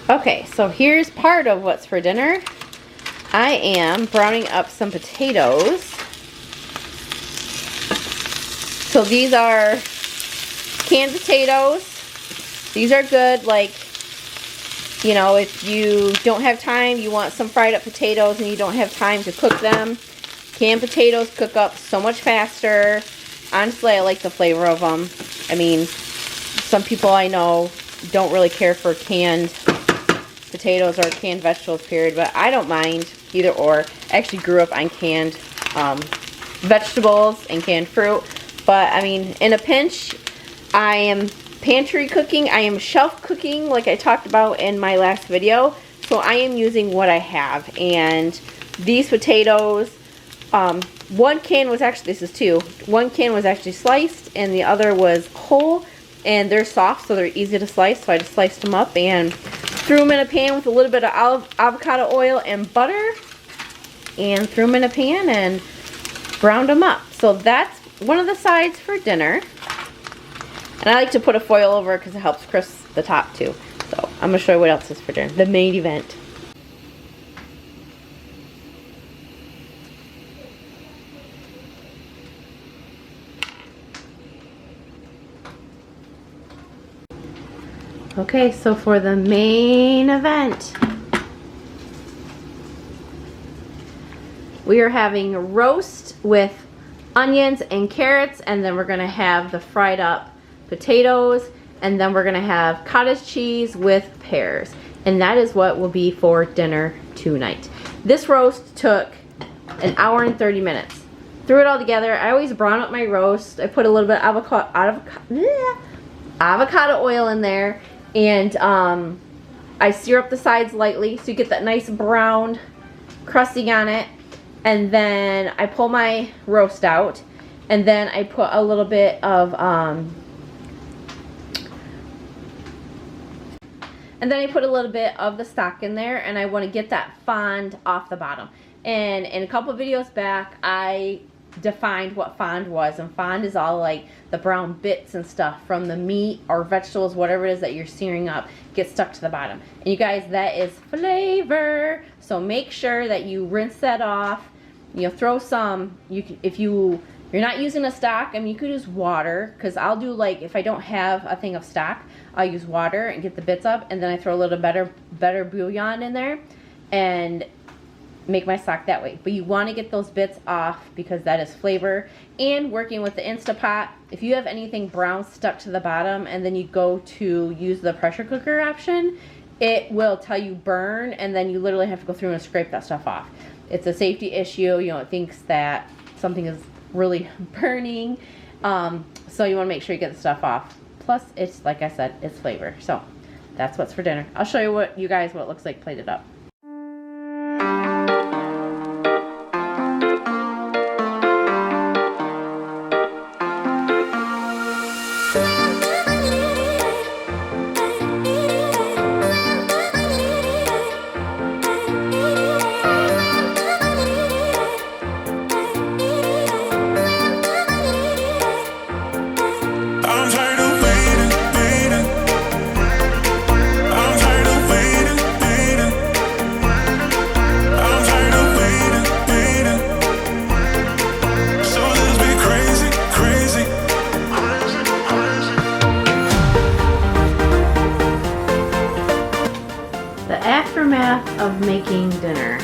Okay, so here's part of what's for dinner. I am browning up some potatoes. So these are canned potatoes. These are good, like, you know, if you don't have time, you want some fried up potatoes and you don't have time to cook them. Canned potatoes cook up so much faster. Honestly, I like the flavor of them. I mean, some people I know don't really care for canned potatoes or canned vegetables, period, but I don't mind either or. I actually grew up on canned vegetables and canned fruit, but I mean, in a pinch, I am pantry cooking, I am shelf cooking, like I talked about in my last video, so I am using what I have. And these potatoes, one can was actually, this is two, one can was actually sliced and the other was whole, and they're soft, so they're easy to slice, so I just sliced them up and threw them in a pan with a little bit of avocado oil and butter, and threw them in a pan and browned them up. So that's one of the sides for dinner. And I like to put a foil over it because it helps crisp the top too. So I'm going to show you what else is for dinner. The main event. Okay, so for the main event, we are having roast with onions and carrots, and then we're going to have the fried up potatoes, and then we're going to have cottage cheese with pears. And that is what will be for dinner tonight. This roast took an hour and 30 minutes. Threw it all together. I always brown up my roast. I put a little bit of avocado oil in there. And I sear up the sides lightly so you get that nice brown crusting on it. And then I pull my roast out. And then I put a little bit of the stock in there. And I want to get that fond off the bottom. And in a couple videos back, I defined what fond was, and fond is all like the brown bits and stuff from the meat or vegetables, whatever it is that you're searing up, gets stuck to the bottom. And you guys, that is flavor. So make sure that you rinse that off. You know, throw some, if you're not using a stock, I mean, you could use water, because I'll do, like, if I don't have a thing of stock, I'll use water and get the bits up, and then I throw a little better bouillon in there and make my stock that way. But you want to get those bits off because that is flavor. And working with the Instapot, if you have anything brown stuck to the bottom and then you go to use the pressure cooker option, it will tell you burn, and then you literally have to go through and scrape that stuff off. It's a safety issue. You know, it thinks that something is really burning, so you want to make sure you get the stuff off. Plus, it's, like I said, it's flavor. So that's what's for dinner. I'll show you what it looks like plated up. Aftermath of making dinner.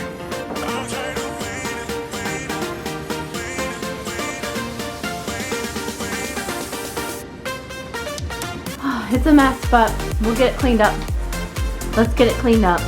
It's a mess, but we'll get it cleaned up. Let's get it cleaned up.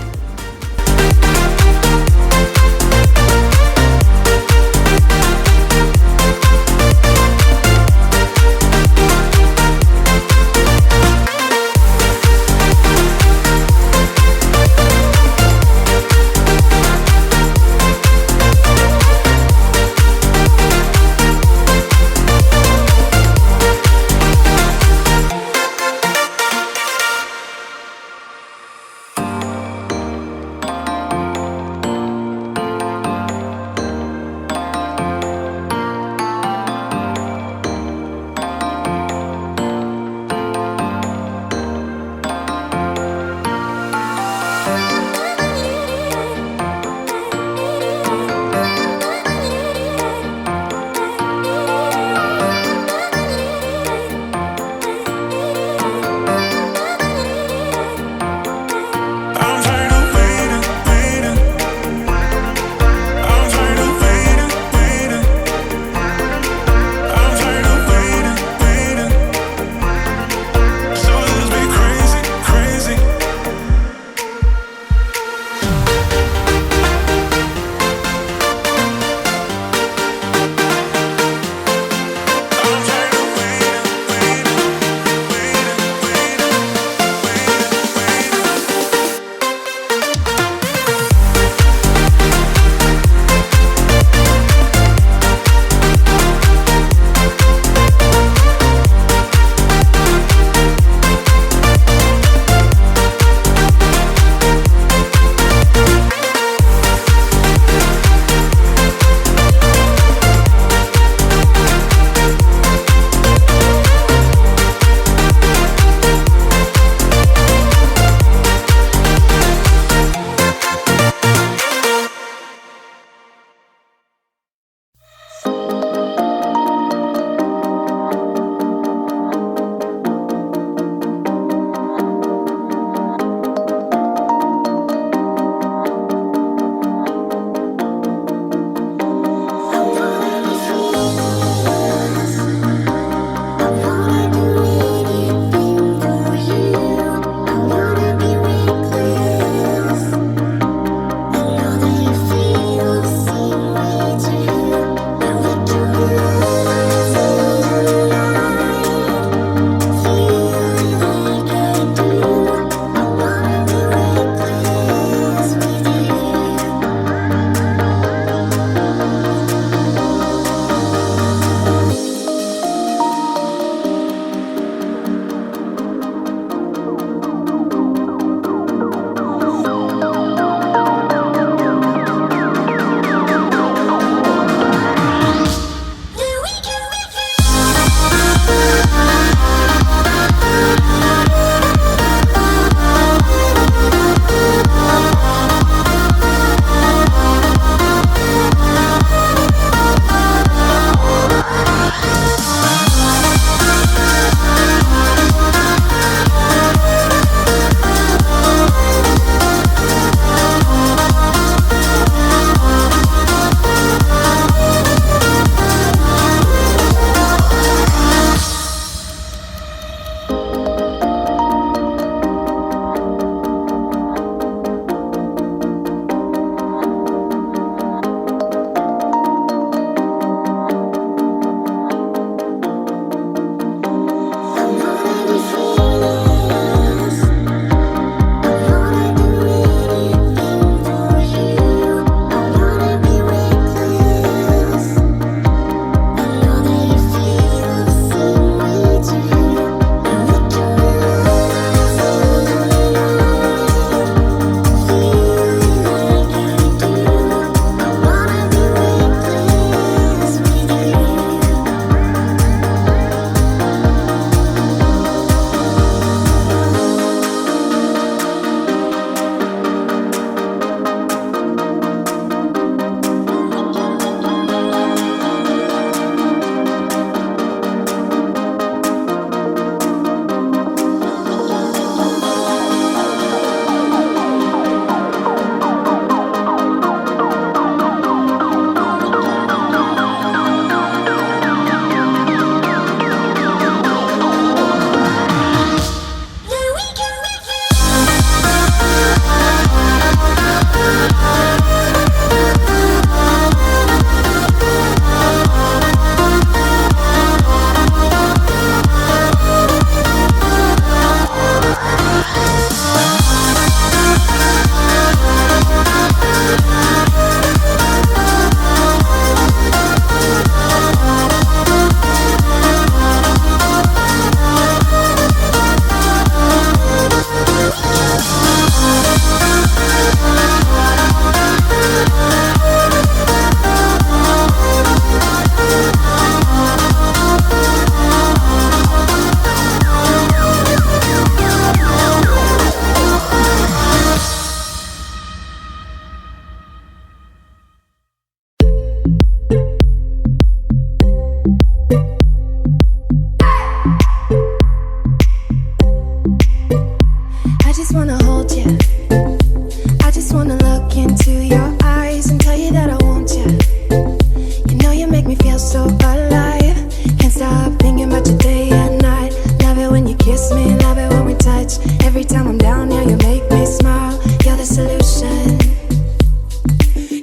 alive. Can't stop thinking about you day and night. Love it when you kiss me, love it when we touch. Every time I'm down here, you make me smile. You're the solution.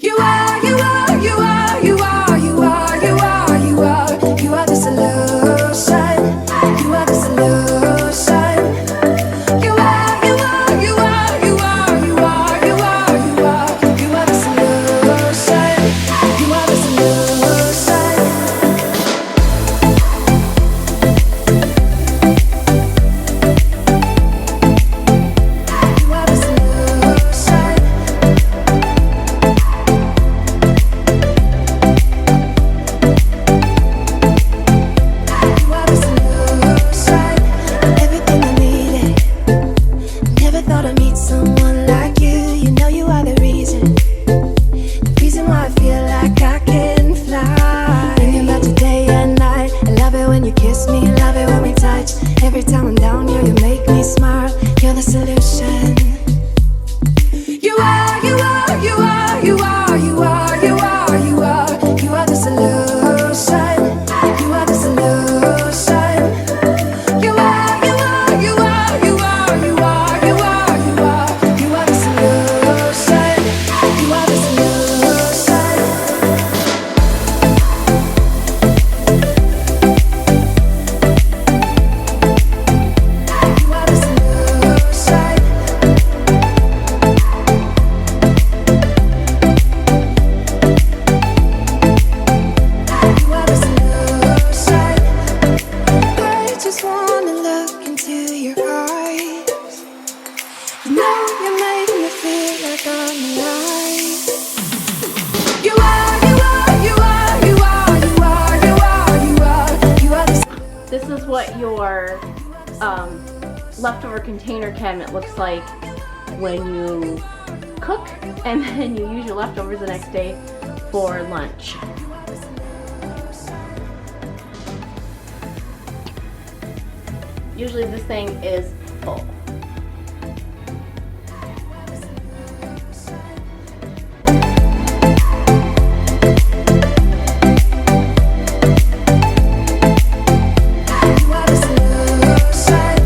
You are, you are, you are, you are, you are, you are, you are. You are the solution. You are the solution. You are, you are, you are, you are, you are, you are, you are. You are the solution. You are the solution. You are the solution. You are the solution. Everything I needed. Never thought I'd meet someone like you. You know you are the reason why I feel like I can fly. Thinking about you day and night. I love it when you kiss me, love it when we touch. Every time I'm down here, you make me smile. You're the solution. You are, you are, you are, you are, you are, you are, you are. You are the solution. You are the solution. You are, you are, you are, you are, you are, you are, you are. You are the solution. You are the solution. You are the solution. You are the solution. I just wanna look into your eyes. You know you make me feel like I'm alive. You are, you are, you are, you are, you are, you are, you are. You are the This is what your leftover container cabinet looks like when you cook and then you use your leftovers the next day for lunch. Usually this thing is full. You are the solution.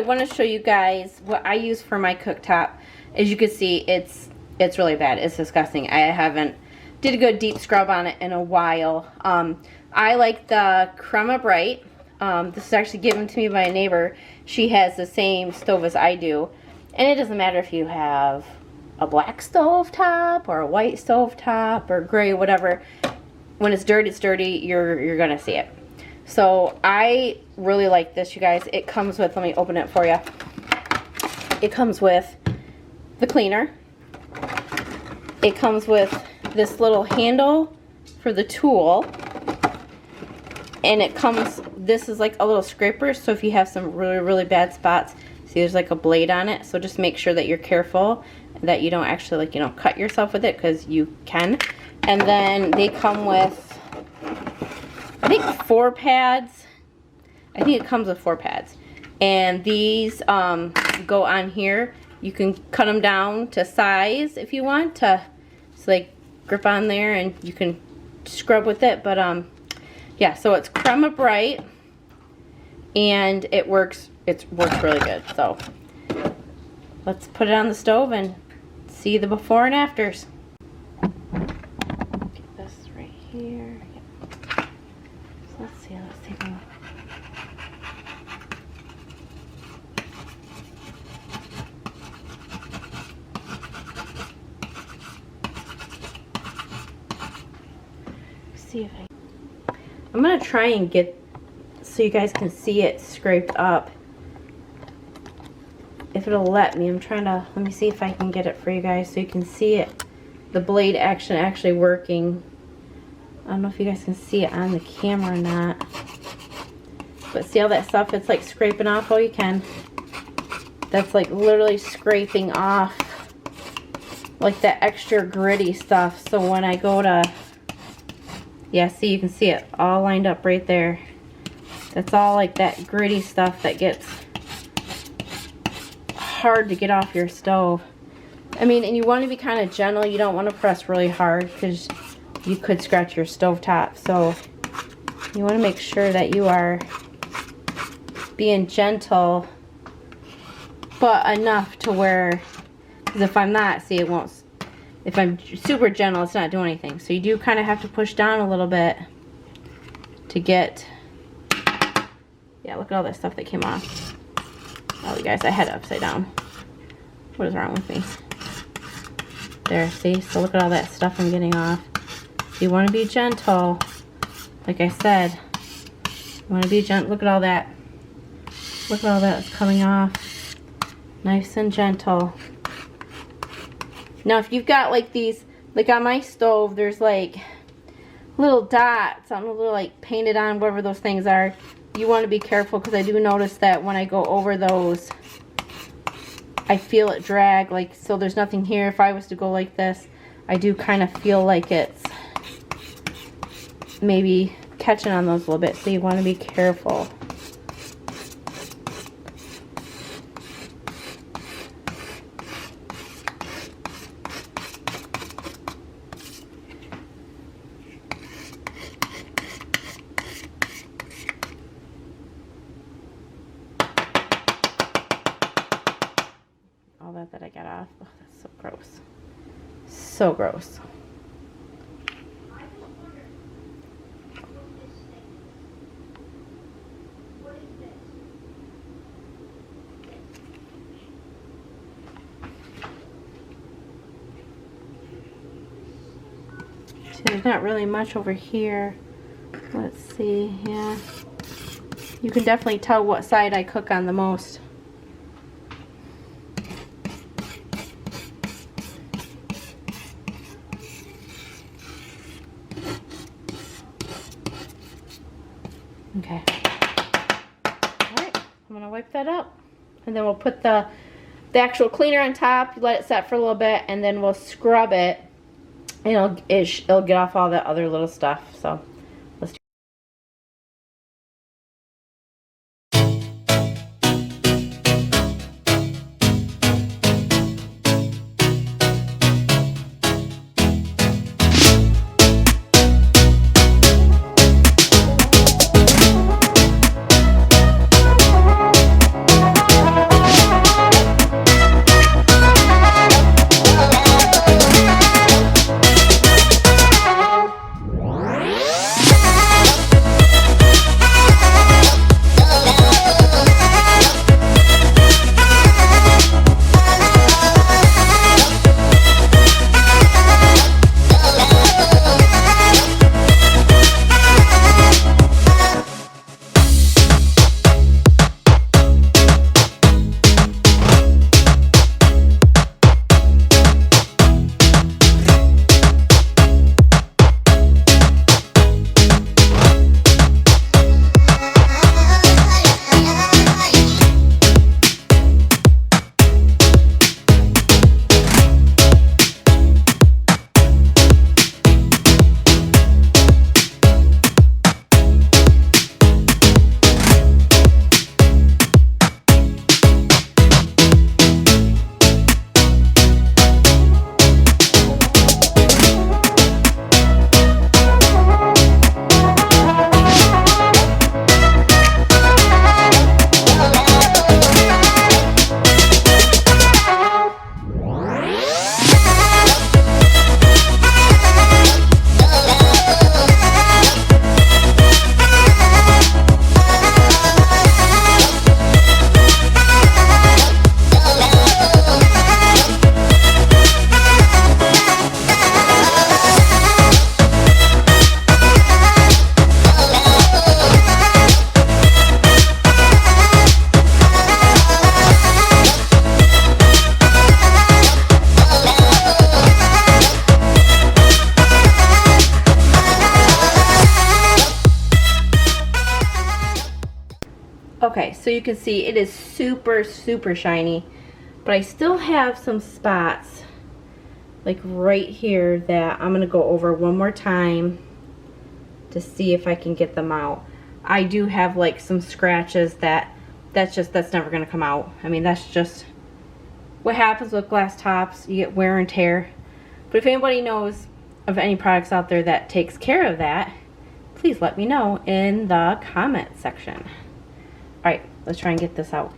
want to show you guys what I use for my cooktop. As you can see, it's really bad. It's disgusting. I haven't did a good deep scrub on it in a while. I like the Crema Bright. This is actually given to me by a neighbor. She has the same stove as I do. And it doesn't matter if you have a black stove top or a white stove top or gray, whatever. When it's dirty, you're gonna see it. So I really like this, you guys. It comes with, let me open it for you. It comes with the cleaner. It comes with this little handle for the tool. And it comes, this is like a little scraper, so if you have some really bad spots, see there's like a blade on it, so just make sure that you're careful that you don't actually, like, you know, cut yourself with it, because you can. And then they come with, I think 4 pads. I think it comes with 4 pads. And these go on here. You can cut them down to size if you want to, so like grip on there, and you can scrub with it. But yeah, so it's Crema Bright, and it works really good. So let's put it on the stove and see the before and afters. Get this right here. Yep. So let's see, let's take a look. See if I'm gonna try and get so you guys can see it scraped up. If it'll let me, let me see if I can get it for you guys so you can see it. The blade action actually working. I don't know if you guys can see it on the camera or not. But see all that stuff? It's like scraping off all you can. That's like literally scraping off like that extra gritty stuff. So when I go to, yeah, see, you can see it all lined up right there. That's all like that gritty stuff that gets hard to get off your stove. I mean, and you want to be kind of gentle. You don't want to press really hard because you could scratch your stove top. So you want to make sure that you are being gentle, but enough to where, because if I'm not, see, it won't. If I'm super gentle, it's not doing anything. So you do kind of have to push down a little bit to get, yeah, look at all that stuff that came off. Oh, you guys, I had it upside down. What is wrong with me? There, see? So look at all that stuff I'm getting off. You want to be gentle. Like I said, you want to be gentle. Look at all that. Look at all that that's coming off. Nice and gentle. Now, if you've got like these, like on my stove, there's like little dots on the little, like, painted on, whatever those things are. You want to be careful, because I do notice that when I go over those, I feel it drag. Like, so there's nothing here. If I was to go like this, I do kind of feel like it's maybe catching on those a little bit. So you want to be careful. All that I got off. Oh, that's so gross. So gross. See, there's not really much over here. Let's see, yeah. You can definitely tell what side I cook on the most. Okay. Alright, I'm going to wipe that up. And then we'll put the actual cleaner on top, let it set for a little bit, and then we'll scrub it. And it'll get off all that other little stuff. So let's do so you can see it is super, super shiny. But I still have some spots like right here that I'm gonna go over one more time to see if I can get them out. I do have like some scratches that's never gonna come out. I mean, that's just what happens with glass tops. You get wear and tear. But if anybody knows of any products out there that takes care of that, please let me know in the comment section. All right, let's try and get this out.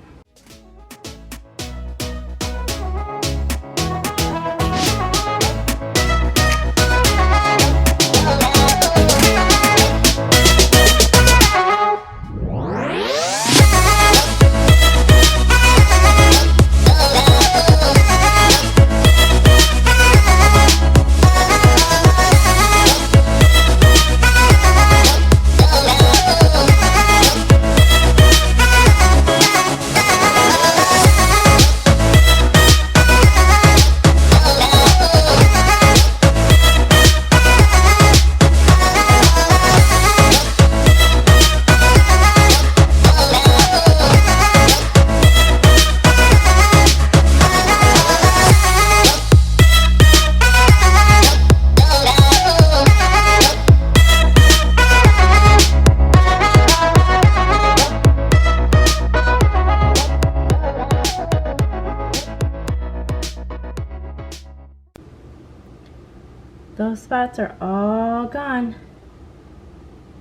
Those spots are all gone.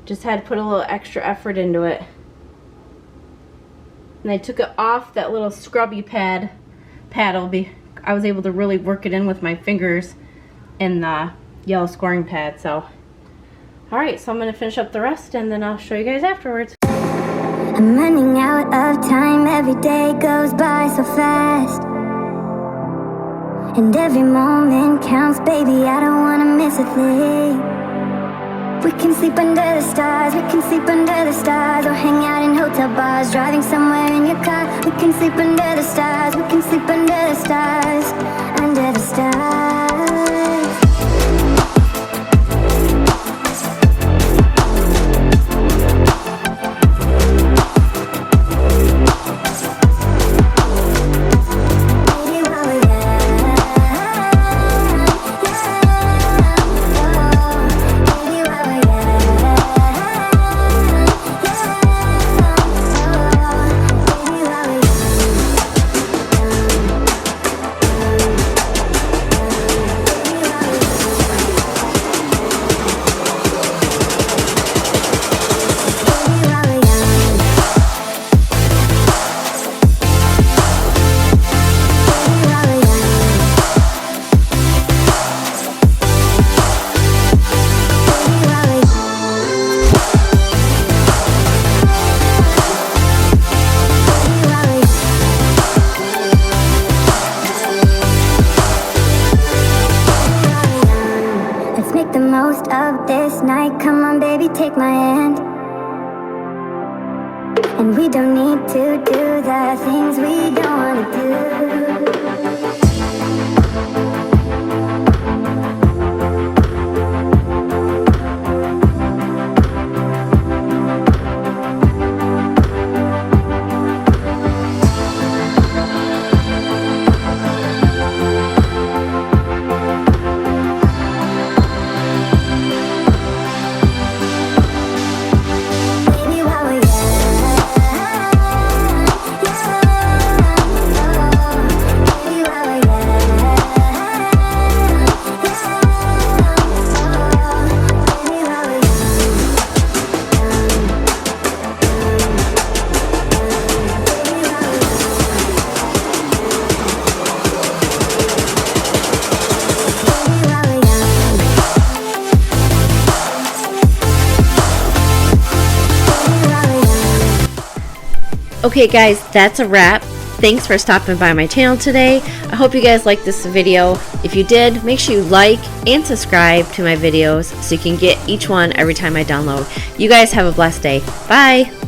Just had to put a little extra effort into it. And I took it off that little scrubby paddle. I was able to really work it in with my fingers in the yellow scoring pad. So, all right, so I'm gonna finish up the rest and then I'll show you guys afterwards. I'm running out of time, every day goes by so fast. And every moment counts, baby, I don't wanna miss a thing. We can sleep under the stars, we can sleep under the stars, or hang out in hotel bars, driving somewhere in your car. We can sleep under the stars, we can sleep under the stars, under the stars. The most of this night, come on baby, take my hand. And we don't need to do the things we don't wanna do. Okay guys, that's a wrap. Thanks for stopping by my channel today. I hope you guys liked this video. If you did, make sure you like and subscribe to my videos so you can get each one every time I download. You guys have a blessed day. Bye!